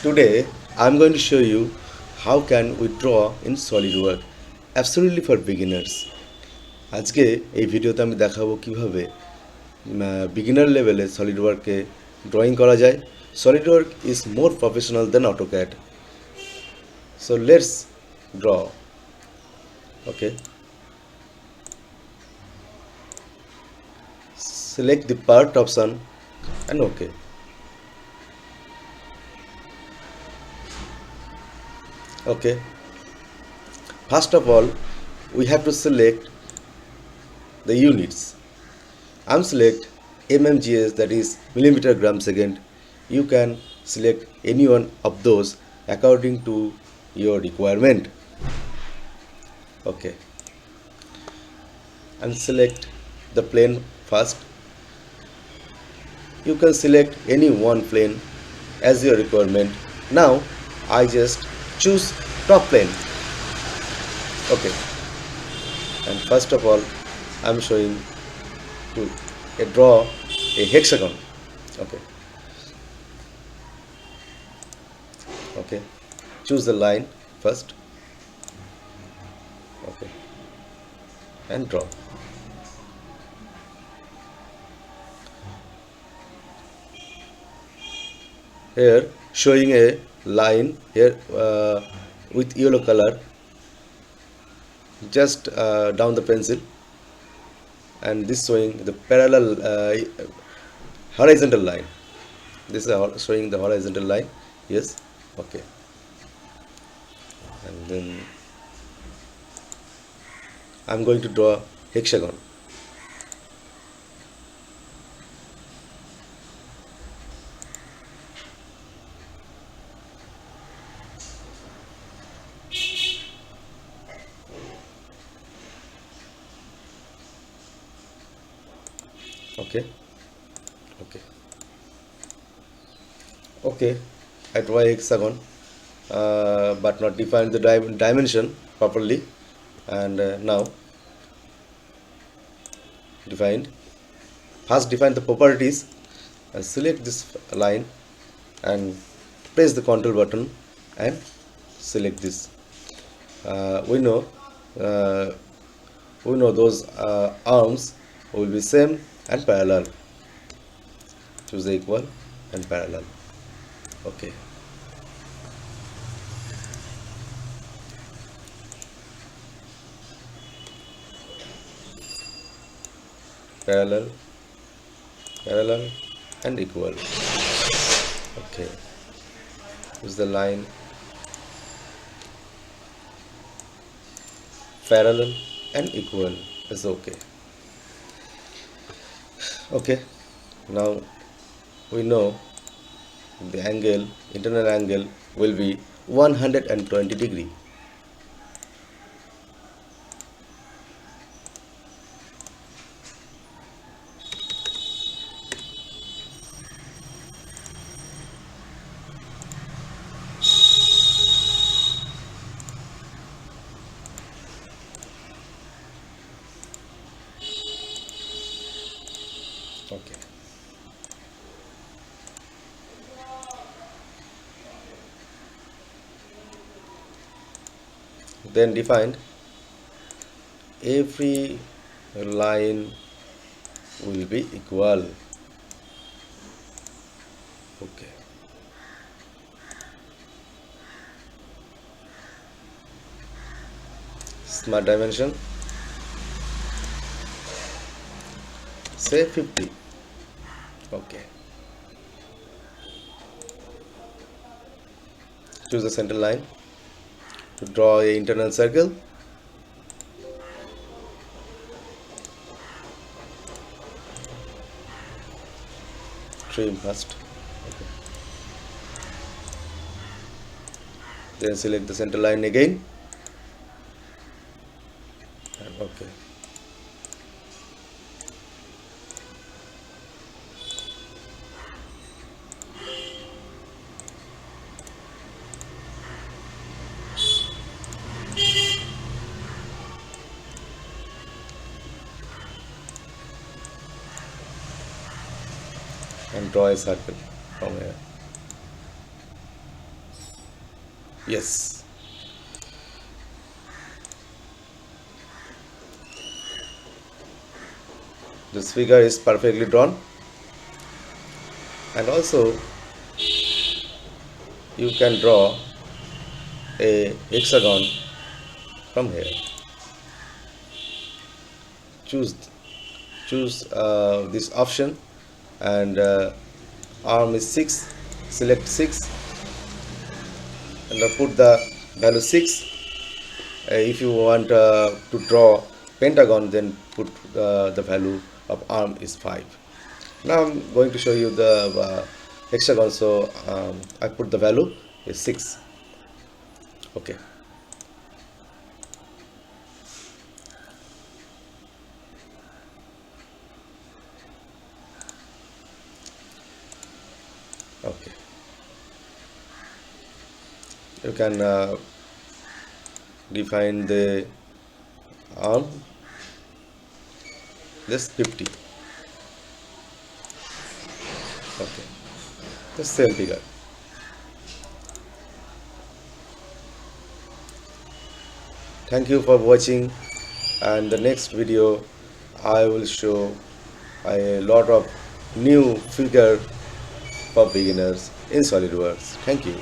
Today I'm going to show you how can we draw in SOLIDWORK absolutely for beginners. আজকে এই ভিডিওতে আমি দেখাবো কিভাবে বিগিনার লেভেলে সলিডওয়ার্কে ড্রয়িং করা যায়. SOLIDWORK is more professional than AutoCAD. So let's draw. Okay. Select the part option and OK. Okay. First of all, we have to select the units. I'm select mmgs, that is millimeter gram second. You can select any one of those according to your requirement. Okay. And select the plane first. You can select any one plane as your requirement. Now I just choose top plane. Okay. And first of all, I'm showing to draw a hexagon. Okay. Okay. Choose the line first. Okay. And draw. Here showing a line here with yellow color, just down the pencil, and this showing the parallel horizontal line. This is showing the horizontal line. Yes. Okay. And then I'm going to draw hexagon. Okay. Okay. Okay. I draw a hexagon, but not define the dimension properly. And now defined. First define the properties and select this line and press the control button and select this. We know those arms will be same and parallel. Choose the equal and parallel. Okay. Parallel, parallel and equal. Okay. Use the line parallel and equal is okay. Okay. Now we know the angle, internal angle will be 120 degree. Okay. Then defined every line will be equal. Okay. Smart dimension, say 50. Okay. Choose the center line to draw a internal circle. Trim first. Okay. Then select the center line again. And okay. And draw a circle from here. Yes, this figure is perfectly drawn, and also you can draw a hexagon from here. choose choose this option, and arm is 6, select 6, and put the value 6. If you want to draw pentagon, then put the value of arm is 5. Now I'm going to show you the hexagon, so I put the value is 6. Okay. Okay, you can define the arm, just 50. Okay, the same figure. Thank you for watching, and the next video I will show a lot of new figure for beginners in SolidWorks. Thank you.